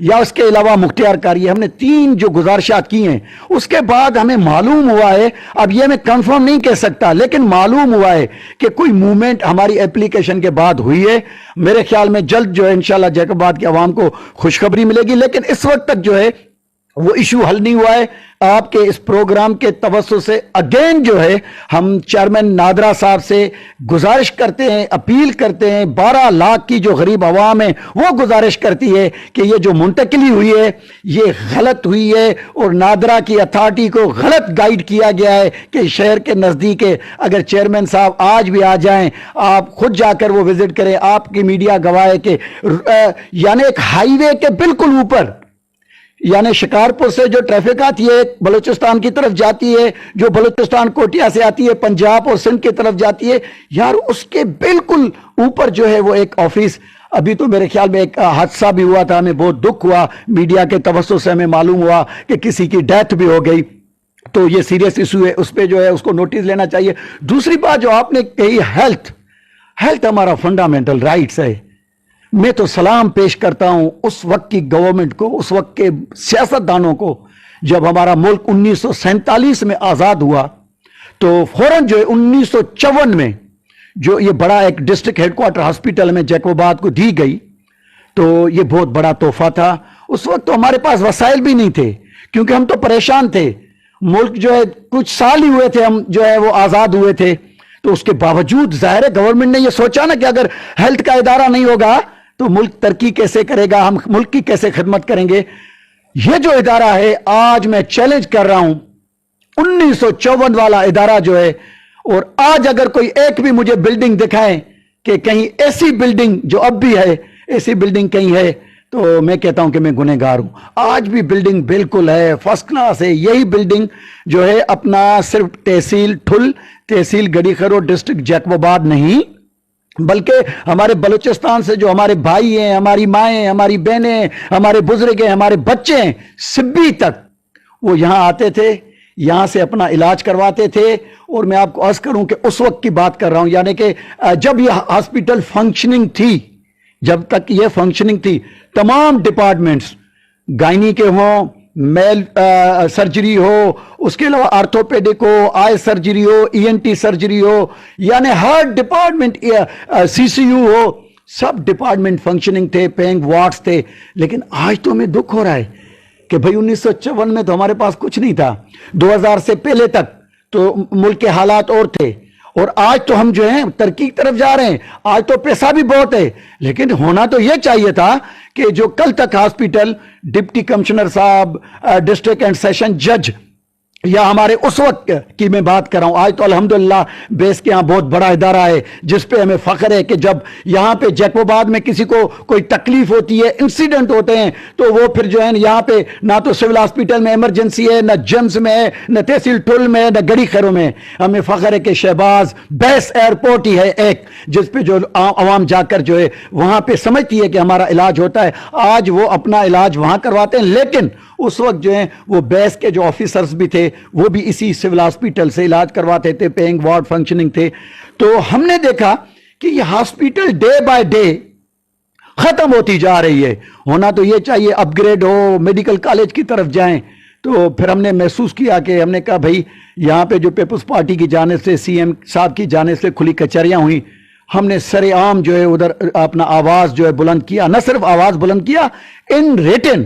یا اس کے علاوہ مختار کاری ہے. ہم نے 3 جو گزارشات کی ہیں. اس کے بعد ہمیں معلوم ہوا ہے, اب یہ میں کنفرم نہیں کہہ سکتا, لیکن معلوم ہوا ہے کہ کوئی موومنٹ ہماری اپلیکیشن کے بعد ہوئی ہے. میرے خیال میں جلد جو ہے انشاءاللہ جیکب آباد کے عوام کو خوشخبری ملے گی, لیکن اس وقت تک جو ہے وہ ایشو حل نہیں ہوا ہے. آپ کے اس پروگرام کے توسط سے اگین جو ہے ہم چیئرمین نادرا صاحب سے گزارش کرتے ہیں, اپیل کرتے ہیں, 12 لاکھ کی جو غریب عوام ہے وہ گزارش کرتی ہے کہ یہ جو منتقلی ہوئی ہے یہ غلط ہوئی ہے, اور نادرا کی اتھارٹی کو غلط گائیڈ کیا گیا ہے کہ شہر کے نزدیک ہے. اگر چیئرمین صاحب آج بھی آ جائیں, آپ خود جا کر وہ وزٹ کریں, آپ کی میڈیا گواہ ہے کہ یعنی ایک ہائی وے کے بالکل اوپر, یعنی شکارپور سے جو ٹریفک آتی ہے بلوچستان کی طرف جاتی ہے, جو بلوچستان کوٹیا سے آتی ہے پنجاب اور سندھ کی طرف جاتی ہے, یار اس کے بالکل اوپر جو ہے وہ ایک آفس. ابھی تو میرے خیال میں ایک حادثہ بھی ہوا تھا, ہمیں بہت دکھ ہوا, میڈیا کے توسط سے ہمیں معلوم ہوا کہ کسی کی ڈیتھ بھی ہو گئی. تو یہ سیریس ایشو ہے, اس پہ جو ہے اس کو نوٹس لینا چاہیے. دوسری بات جو آپ نے کہی, ہیلتھ ہمارا فنڈامنٹل رائٹس ہے. میں تو سلام پیش کرتا ہوں اس وقت کی گورنمنٹ کو, اس وقت کے سیاستدانوں کو. جب ہمارا ملک 1947 میں آزاد ہوا تو فوراً جو ہے 1954 میں جو یہ بڑا ایک ڈسٹرکٹ ہیڈ کوارٹر ہاسپٹل میں جیکب آباد کو دی گئی, تو یہ بہت بڑا تحفہ تھا. اس وقت تو ہمارے پاس وسائل بھی نہیں تھے کیونکہ ہم تو پریشان تھے. ملک جو ہے کچھ سال ہی ہوئے تھے ہم جو ہے وہ آزاد ہوئے تھے, تو اس کے باوجود ظاہر ہے گورنمنٹ نے یہ سوچا نا کہ اگر ہیلتھ کا ادارہ نہیں ہوگا تو ملک ترقی کیسے کرے گا, ہم ملک کی کیسے خدمت کریں گے. یہ جو ادارہ ہے, آج میں چیلنج کر رہا ہوں, 1954 والا ادارہ جو ہے, اور آج اگر کوئی ایک بھی مجھے بلڈنگ دکھائے کہ کہیں ایسی بلڈنگ جو اب بھی ہے, ایسی بلڈنگ کہیں ہے, تو میں کہتا ہوں کہ میں گنہگار ہوں. آج بھی بلڈنگ بالکل ہے, فرسٹ کلاس ہے. یہی بلڈنگ جو ہے اپنا صرف تحصیل ٹھل, تحصیل گڑی خرو, ڈسٹرکٹ جیکب آباد نہیں, بلکہ ہمارے بلوچستان سے جو ہمارے بھائی ہیں, ہماری مائیں, ہماری بہنیں, ہمارے بزرگ ہیں, ہمارے بچے ہیں, سبھی تک وہ یہاں آتے تھے, یہاں سے اپنا علاج کرواتے تھے. اور میں آپ کو عرض کروں کہ اس وقت کی بات کر رہا ہوں, یعنی کہ جب یہ ہاسپٹل فنکشننگ تھی, جب تک یہ فنکشننگ تھی, تمام ڈپارٹمنٹس, گائنی کے ہوں, میل سرجری ہو, اس کے علاوہ آرتھوپیڈک ہو, آئی سرجری ہو, ای این ٹی سرجری ہو, یعنی ہر ڈپارٹمنٹ, سی سی یو ہو, سب ڈپارٹمنٹ فنکشننگ تھے, پیئنگ وارڈز تھے. لیکن آج تو ہمیں دکھ ہو رہا ہے کہ بھئی 1954 میں تو ہمارے پاس کچھ نہیں تھا, 2000 سے پہلے تک تو ملک کے حالات اور تھے, اور آج تو ہم جو ہیں ترقی کی طرف جا رہے ہیں. آج تو پیسہ بھی بہت ہے, لیکن ہونا تو یہ چاہیے تھا کہ جو کل تک ہاسپٹل ڈپٹی کمشنر صاحب, ڈسٹرکٹ اینڈ سیشن جج, یا ہمارے اس وقت کی میں بات کر رہا ہوں, آج تو الحمدللہ بیس کے یہاں بہت بڑا ادارہ ہے جس پہ ہمیں فخر ہے کہ جب یہاں پہ جیکب آباد میں کسی کو کوئی تکلیف ہوتی ہے, انسیڈنٹ ہوتے ہیں, تو وہ پھر جو ہے یہاں پہ نہ تو سول ہاسپٹل میں ایمرجنسی ہے, نہ جمز میں ہے, نہ تحصیل ٹھل میں ہے, نہ گڑی خیروں میں. ہمیں فخر ہے کہ شہباز بیس ایئرپورٹ ہی ہے ایک, جس پہ جو عوام جا کر جو ہے وہاں پہ سمجھتی ہے کہ ہمارا علاج ہوتا ہے. آج وہ اپنا علاج وہاں کرواتے ہیں, لیکن اس وقت جو ہیں وہ بیس کے جو آفیسرز بھی تھے وہ بھی اسی سول ہاسپٹل سے علاج کرواتے تھے, پیئنگ وارڈ فنکشننگ تھے. تو ہم نے دیکھا کہ یہ ہاسپٹل ڈے بائی ڈے ختم ہوتی جا رہی ہے. ہونا تو یہ چاہیے اپ گریڈ ہو, میڈیکل کالج کی طرف جائیں. تو پھر ہم نے محسوس کیا کہ ہم نے کہا بھائی یہاں پہ جو پیپلز پارٹی کی جانب سے, سی ایم صاحب کی جانب سے کھلی کچہریاں ہوئیں, ہم نے سر عام جو ہے ادھر اپنا آواز جو ہے بلند کیا. نہ صرف آواز بلند کیا, ان ریٹن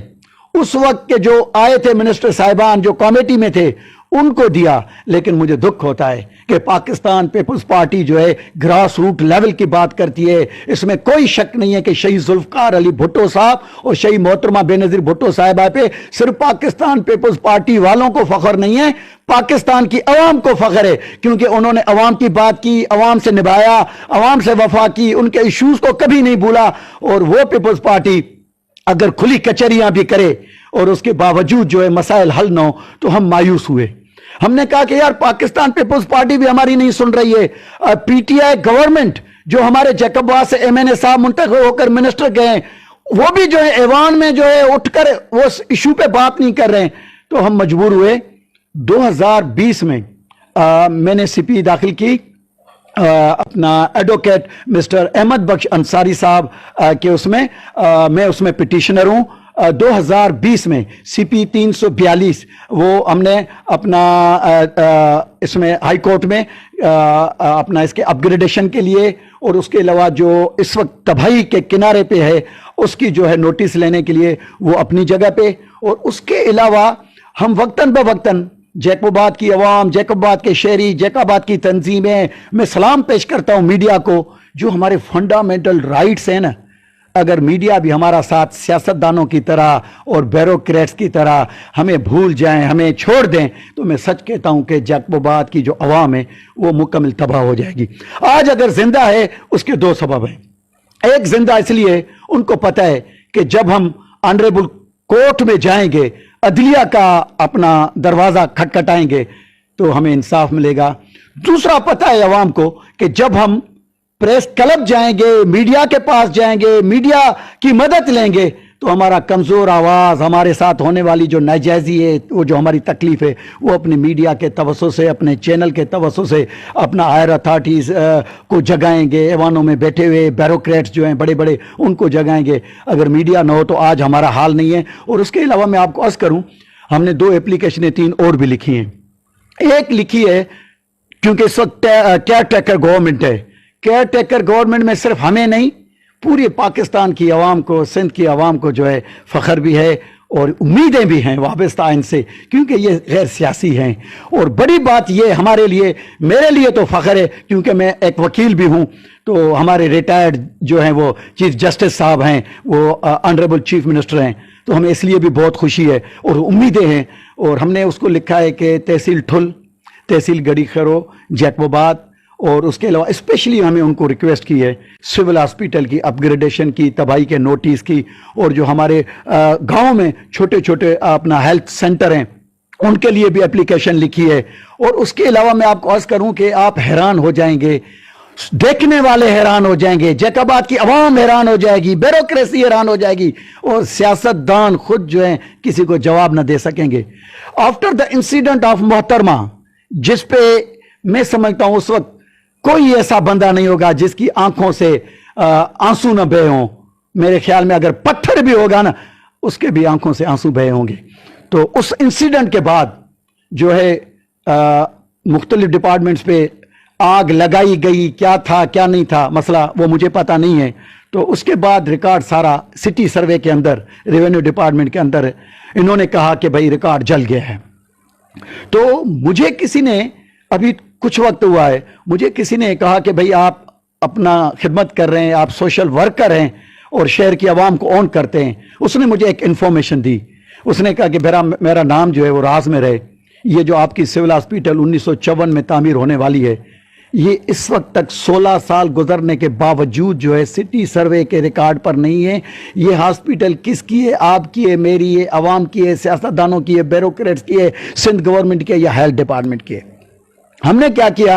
اس وقت کے جو آئے تھے منسٹر صاحبان جو کمیٹی میں تھے ان کو دیا. لیکن مجھے دکھ ہوتا ہے کہ پاکستان پیپلز پارٹی جو ہے گراس روٹ لیول کی بات کرتی ہے. اس میں کوئی شک نہیں ہے کہ شہید ذوالفقار علی بھٹو صاحب اور شہید محترمہ بے نظیر بھٹو صاحبہ پہ صرف پاکستان پیپلز پارٹی والوں کو فخر نہیں ہے, پاکستان کی عوام کو فخر ہے, کیونکہ انہوں نے عوام کی بات کی, عوام سے نبھایا, عوام سے وفا کی, ان کے ایشوز کو کبھی نہیں بھولا. اور وہ پیپلز پارٹی اگر کھلی کچہریاں بھی کرے اور اس کے باوجود جو ہے مسائل حل نہ ہو تو ہم مایوس ہوئے. ہم نے کہا کہ یار پاکستان پیپلز پارٹی بھی ہماری نہیں سن رہی ہے. پی ٹی آئی گورنمنٹ جو ہمارے جیکب آباد سے ایم این اے صاحب منتخب ہو کر منسٹر گئے, وہ بھی جو ہے ایوان میں جو ہے اٹھ کر وہ ایشو پہ بات نہیں کر رہے ہیں. تو ہم مجبور ہوئے 2020 میں میں نے سی پی داخل کی اپنا ایڈوکیٹ مسٹر احمد بخش انصاری صاحب کے, اس میں میں اس میں پٹیشنر ہوں. 2020 میں CP 342 وہ ہم نے اپنا اس میں ہائی کورٹ میں اپنا اس کے اپ گریڈیشن کے لیے اور اس کے علاوہ جو اس وقت تباہی کے کنارے پہ ہے اس کی جو ہے نوٹس لینے کے لیے وہ اپنی جگہ پہ، اور اس کے علاوہ ہم وقتاً بوقتاً جیکب آباد کی عوام، جیکب آباد کے شہری، جیکب آباد کی تنظیمیں، میں سلام پیش کرتا ہوں میڈیا کو، جو ہمارے فنڈامنٹل رائٹس ہیں نا، اگر میڈیا بھی ہمارا ساتھ سیاستدانوں کی طرح اور بیوروکریٹس کی طرح ہمیں بھول جائیں، ہمیں چھوڑ دیں، تو میں سچ کہتا ہوں کہ جیکب آباد کی جو عوام ہے وہ مکمل تباہ ہو جائے گی۔ آج اگر زندہ ہے اس کے دو سبب ہیں۔ ایک زندہ اس لیے ان کو پتہ ہے کہ جب ہم آنریبل کورٹ میں جائیں گے، عدلیہ کا اپنا دروازہ کھٹکھٹائیں گے تو ہمیں انصاف ملے گا۔ دوسرا پتہ ہے عوام کو کہ جب ہم پریس کلب جائیں گے، میڈیا کے پاس جائیں گے، میڈیا کی مدد لیں گے، تو ہمارا کمزور آواز، ہمارے ساتھ ہونے والی جو ناجائزی ہے، وہ جو ہماری تکلیف ہے، وہ اپنے میڈیا کے توسط سے، اپنے چینل کے توسط سے اپنا ہائر اتھارٹیز کو جگائیں گے، ایوانوں میں بیٹھے ہوئے بیوروکریٹس جو ہیں بڑے بڑے، ان کو جگائیں گے۔ اگر میڈیا نہ ہو تو آج ہمارا حال نہیں ہے۔ اور اس کے علاوہ میں آپ کو عرض کروں، ہم نے 2 اپلیکیشنیں 3 اور بھی لکھی ہیں۔ ایک لکھی ہے کیونکہ اس وقت کیئر ٹیکر گورنمنٹ ہے، کیئر ٹیکر گورنمنٹ میں صرف ہمیں نہیں، پوری پاکستان کی عوام کو، سندھ کی عوام کو جو ہے فخر بھی ہے اور امیدیں بھی ہیں وابستہ ان سے، کیونکہ یہ غیر سیاسی ہیں۔ اور بڑی بات یہ ہمارے لیے، میرے لیے تو فخر ہے کیونکہ میں ایک وکیل بھی ہوں، تو ہمارے ریٹائرڈ جو ہیں وہ چیف جسٹس صاحب ہیں، وہ آنریبل چیف منسٹر ہیں، تو ہمیں اس لیے بھی بہت خوشی ہے اور امیدیں ہیں۔ اور ہم نے اس کو لکھا ہے کہ تحصیل ٹھل، تحصیل گڑی خرو، جیکب آباد، اور اس کے علاوہ اسپیشلی ہمیں ان کو ریکویسٹ کی ہے سول ہاسپیٹل کی اپ گریڈیشن کی، تباہی کے نوٹس کی، اور جو ہمارے گاؤں میں چھوٹے چھوٹے اپنا ہیلتھ سینٹر ہیں ان کے لیے بھی اپلیکیشن لکھی ہے۔ اور اس کے علاوہ میں آپ کو عرض کروں کہ آپ حیران ہو جائیں گے، دیکھنے والے حیران ہو جائیں گے، جیکب آباد کی عوام حیران ہو جائے گی، بیوروکریسی حیران ہو جائے گی، اور سیاست دان خود جو ہیں کسی کو جواب نہ دے سکیں گے۔ آفٹر دا انسیڈنٹ آف محترمہ، جس پہ میں سمجھتا ہوں اس وقت کوئی ایسا بندہ نہیں ہوگا جس کی آنکھوں سے آنسو نہ بہے ہوں، میرے خیال میں اگر پتھر بھی ہوگا نا اس کے بھی آنکھوں سے آنسو بہے ہوں گے۔ تو اس انسیڈنٹ کے بعد جو ہے مختلف ڈپارٹمنٹس پہ آگ لگائی گئی، کیا تھا کیا نہیں تھا مسئلہ وہ مجھے پتہ نہیں ہے۔ تو اس کے بعد ریکارڈ سارا سٹی سروے کے اندر، ریونیو ڈپارٹمنٹ کے اندر انہوں نے کہا کہ بھائی ریکارڈ جل گیا ہے۔ تو مجھے کسی نے، ابھی کچھ وقت ہوا ہے، مجھے کسی نے کہا کہ بھائی آپ اپنا خدمت کر رہے ہیں، آپ سوشل ورکر ہیں اور شہر کی عوام کو اون کرتے ہیں۔ اس نے مجھے ایک انفارمیشن دی، اس نے کہا کہ میرا نام جو ہے وہ راز میں رہے، یہ جو آپ کی سول ہاسپیٹل 1954 میں تعمیر ہونے والی ہے، یہ اس وقت تک 16 سال گزرنے کے باوجود جو ہے سٹی سروے کے ریکارڈ پر نہیں ہے۔ یہ ہاسپیٹل کس کی ہے؟ آپ کی ہے، میری ہے، عوام کی ہے، سیاستدانوں کی ہے، بیوروکریٹس کی ہے، سندھ گورنمنٹ کی ہے یا ہیلتھ ڈپارٹمنٹ کی ہے؟ ہم نے کیا کیا؟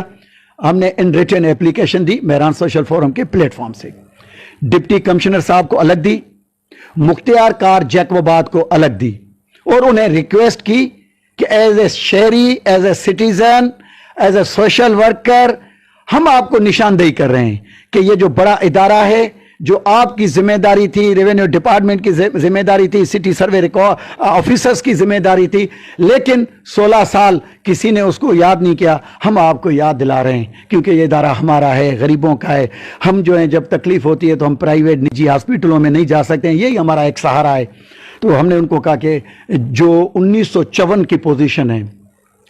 ہم نے in written application the Mehran social forum کے پلیٹ فارم سے، ڈپٹی کمشنر صاحب کو الگ دی، مختار کار جیکب آباد کو الگ دی، اور انہیں ریکویسٹ کی کہ ایز اے شہری، as a citizen, as a social worker, ہم آپ کو نشاندہی کر رہے ہیں کہ یہ جو بڑا ادارہ ہے، جو آپ کی ذمہ داری تھی، ریونیو ڈپارٹمنٹ کی ذمہ داری تھی، سٹی سروے آفیسرز کی ذمہ داری تھی، لیکن 16 سال کسی نے اس کو یاد نہیں کیا۔ ہم آپ کو یاد دلا رہے ہیں کیونکہ یہ ادارہ ہمارا ہے، غریبوں کا ہے۔ ہم جو ہیں جب تکلیف ہوتی ہے تو ہم پرائیویٹ نجی ہاسپٹلوں میں نہیں جا سکتے ہیں، یہی ہمارا ایک سہارا ہے۔ تو ہم نے ان کو کہا کہ جو 1954 کی پوزیشن ہے،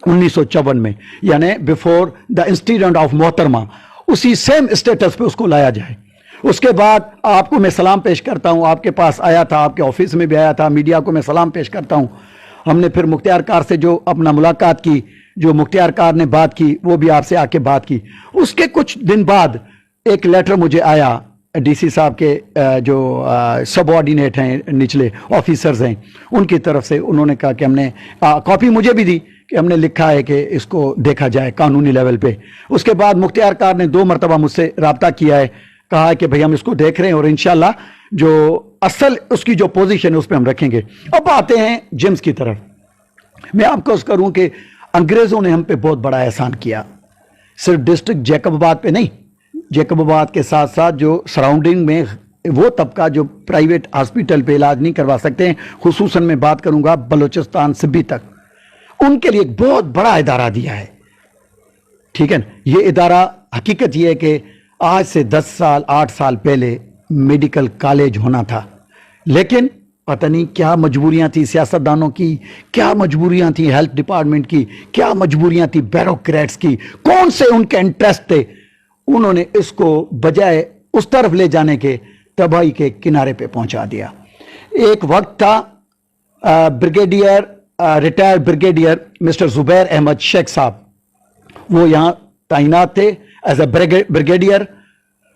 1954 میں یعنی بیفور دا انسیڈنٹ آف محترمہ، اسی سیم اسٹیٹس پہ اس کو لایا جائے۔ اس کے بعد آپ کو میں سلام پیش کرتا ہوں، آپ کے پاس آیا تھا، آپ کے آفس میں بھی آیا تھا، میڈیا کو میں سلام پیش کرتا ہوں۔ ہم نے پھر مختار کار سے جو اپنا ملاقات کی، جو مختار کار نے بات کی، وہ بھی آپ سے آ کے بات کی۔ اس کے کچھ دن بعد ایک لیٹر مجھے آیا ڈی سی صاحب کے جو سب آرڈینیٹ ہیں، نچلے آفیسرز ہیں، ان کی طرف سے انہوں نے کہا کہ ہم نے کاپی مجھے بھی دی کہ ہم نے لکھا ہے کہ اس کو دیکھا جائے قانونی لیول پہ۔ اس کے بعد مختار کار نے 2 مرتبہ مجھ سے رابطہ کیا ہے، کہا کہ بھئی ہم اس کو دیکھ رہے ہیں اور انشاءاللہ جو اصل اس کی جو پوزیشن ہے اس پہ ہم رکھیں گے۔ اب آتے ہیں جمز کی طرف۔ میں آپ کو اس کروں کہ انگریزوں نے ہم پہ بہت بڑا احسان کیا، صرف ڈسٹرکٹ جیکب آباد پہ نہیں، جیکب آباد کے ساتھ ساتھ جو سراؤنڈنگ میں وہ طبقہ جو پرائیویٹ ہاسپٹل پہ علاج نہیں کروا سکتے ہیں، خصوصاً میں بات کروں گا بلوچستان سبی تک، ان کے لیے ایک بہت بڑا ادارہ دیا ہے. ٹھیک ہے نا. یہ ادارہ حقیقت یہ ہے کہ آج سے 10 سال 8 سال پہلے میڈیکل کالج ہونا تھا، لیکن پتہ نہیں کیا مجبوریاں تھیں سیاستدانوں کی، کیا مجبوریاں تھیں ہیلتھ ڈپارٹمنٹ کی، کیا مجبوریاں تھیں بیوروکریٹس کی، کون سے ان کے انٹرسٹ تھے، انہوں نے اس کو بجائے اس طرف لے جانے کے تباہی کے کنارے پہ پہنچا دیا. ایک وقت تھا ریٹائر بریگیڈیئر مسٹر زبیر احمد شیخ صاحب، وہ یہاں تعینات تھے ایز اے بریگیڈیئر.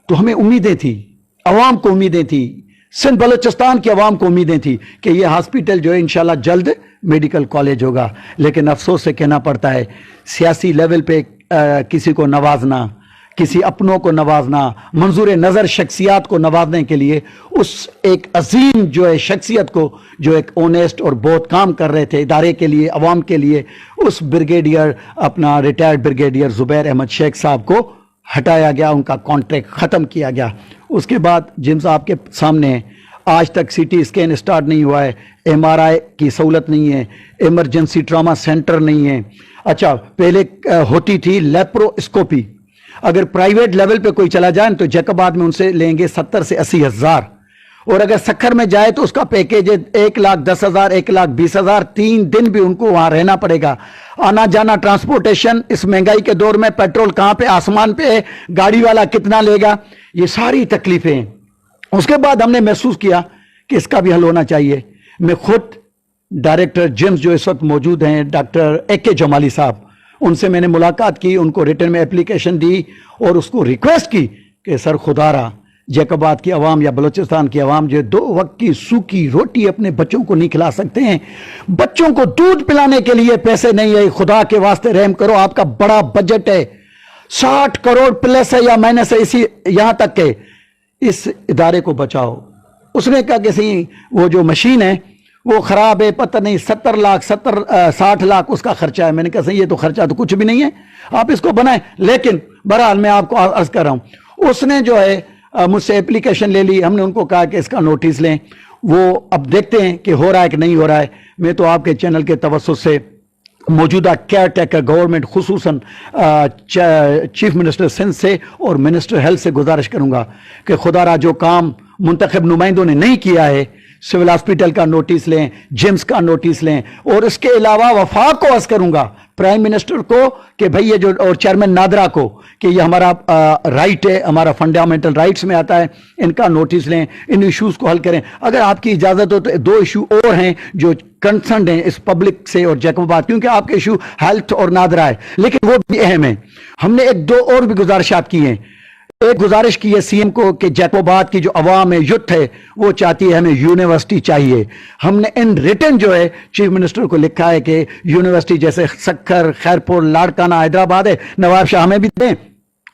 تو ہمیں امیدیں تھی، عوام کو امیدیں تھی، سندھ بلوچستان کی عوام کو امیدیں تھی کہ یہ ہاسپٹل جو ہے انشاءاللہ جلد میڈیکل کالج ہوگا. لیکن افسوس سے کہنا پڑتا ہے سیاسی لیول پہ کسی کو نوازنا، کسی اپنوں کو نوازنا، منظور نظر شخصیات کو نوازنے کے لیے اس ایک عظیم جو ہے شخصیت کو، جو ایک اونیسٹ اور بہت کام کر رہے تھے ادارے کے لیے، عوام کے لیے، اس بریگیڈیئر اپنا ریٹائرڈ بریگیڈیئر زبیر احمد شیخ صاحب کو ہٹایا گیا، ان کا کانٹریکٹ ختم کیا گیا. اس کے بعد جن صاحب کے سامنے آج تک سی ٹی اسکین اسٹارٹ نہیں ہوا ہے، ایم آر آئی کی سہولت نہیں ہے، ایمرجنسی ٹراما سینٹر نہیں ہے. اچھا پہلے ہوتی تھی لیپروسکوپی، اگر پرائیویٹ لیول پہ کوئی چلا جائے تو جیکباد میں ان سے لیں گے 70 سے 80 ہزار، اور اگر سکھر میں جائے تو اس کا پیکیج ہے 1,10,000 1,20,000. 3 دن بھی ان کو وہاں رہنا پڑے گا. آنا جانا ٹرانسپورٹیشن اس مہنگائی کے دور میں، پیٹرول کہاں پہ آسمان پہ ہے، گاڑی والا کتنا لے گا، یہ ساری تکلیفیں ہیں. اس کے بعد ہم نے محسوس کیا کہ اس کا بھی حل ہونا چاہیے. میں خود ڈائریکٹر جیمز جو اس وقت موجود ہیں ڈاکٹر اے کے جمالی صاحب، ان سے میں نے ملاقات کی، ان کو ریٹن میں اپلیکیشن دی اور اس کو ریکویسٹ کی کہ سر خدا را جیکباد کی عوام یا بلوچستان کی عوام جو 2 وقت کی سوکھی روٹی اپنے بچوں کو نہیں کھلا سکتے ہیں، بچوں کو دودھ پلانے کے لیے پیسے نہیں ہے، خدا کے واسطے رحم کرو. آپ کا بڑا بجٹ ہے، 60 کروڑ پلس ہے یا مائنس ہے، اسی یہاں تک کہ اس ادارے کو بچاؤ. اس نے کہا کہ وہ جو مشین ہے وہ خراب ہے، پتہ نہیں 60 لاکھ اس کا خرچہ ہے. میں نے کہا یہ تو خرچہ تو کچھ بھی نہیں ہے، آپ اس کو بنائیں. لیکن بہرحال میں آپ کو عرض کر رہا ہوں، اس نے جو ہے مجھ سے اپلیکیشن لے لی. ہم نے ان کو کہا کہ اس کا نوٹس لیں، وہ اب دیکھتے ہیں کہ ہو رہا ہے کہ نہیں ہو رہا ہے. میں تو آپ کے چینل کے توسط سے موجودہ کیئر ٹیکر گورنمنٹ خصوصاً چیف منسٹر سندھ سے اور منسٹر ہیلتھ سے گزارش کروں گا کہ خدا را جو کام منتخب نمائندوں نے نہیں کیا ہے، سول ہاسپٹل کا نوٹس لیں، جیمز کا نوٹس لیں. اور اس کے علاوہ وفاق کو عرض کروں گا، پرائم منسٹر کو کہ بھئی یہ جو، اور چیئرمین نادرا کو کہ یہ ہمارا رائٹ ہے، ہمارا فنڈامنٹل رائٹس میں آتا ہے، ان کا نوٹس لیں، ان ایشوز کو حل کریں. اگر آپ کی اجازت ہو تو 2 ایشو اور ہیں جو کنسرنڈ ہیں اس پبلک سے اور جیکباد، کیونکہ آپ کے ایشو ہیلتھ اور نادرا ہے لیکن وہ بھی اہم ہیں. ہم نے 1-2 اور بھی گزارشات کی ہیں. ایک گزارش کی ہے سی ایم کو کہ جیکباد کی جو عوام ہے، یوتھ ہے، وہ چاہتی ہے ہمیں یونیورسٹی چاہیے. ہم نے ان ریٹن جو ہے چیف منسٹر کو لکھا ہے کہ یونیورسٹی جیسے سکھر، خیرپور، لاڑکانہ، حیدرآباد ہے، نواب شاہ ہمیں بھی دیں.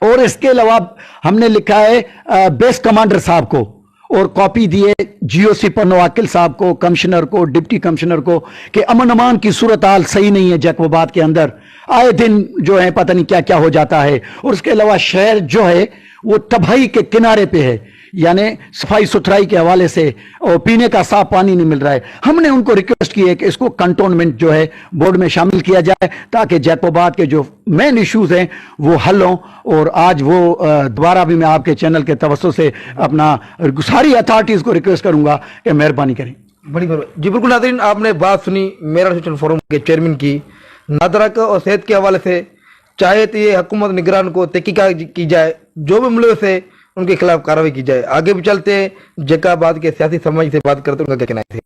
اور اس کے علاوہ ہم نے لکھا ہے بیس کمانڈر صاحب کو، اور کاپی دیے جی او سی پنو عاقل صاحب کو، کمشنر کو، ڈپٹی کمشنر کو، کہ امن امان کی صورتحال صحیح نہیں ہے جیکباد کے اندر، آئے دن جو ہے پتہ نہیں کیا کیا ہو جاتا ہے. اور اس کے علاوہ شہر جو ہے وہ تباہی کے کنارے پہ ہے، یعنی صفائی ستھرائی کے حوالے سے اور پینے کا صاف پانی نہیں مل رہا ہے. ہم نے ان کو ریکویسٹ کی ہے کہ اس کو کنٹونمنٹ جو ہے بورڈ میں شامل کیا جائے تاکہ جیکباد کے جو مین ایشوز ہیں وہ حل ہوں. اور آج وہ دوبارہ بھی میں آپ کے چینل کے توسط سے اپنا ساری اتھارٹیز کو ریکویسٹ کروں گا کہ مہربانی کریں. بڑی مہربانی جی. بالکل ناظرین، آپ نے بات سنی میرا سوشل فورم کے چیئرمین کی. نادرا کا اور صحت کے حوالے سے چاہے تو یہ حکومت نگران کو تحقیقات کی جائے، جو بھی ملوث ہے ان کے خلاف کارروائی کی جائے. آگے بھی چلتے ہیں، جیکباد کے سیاسی سماج سے بات کرتے ہیں، ان کا کیا کہنا ہے.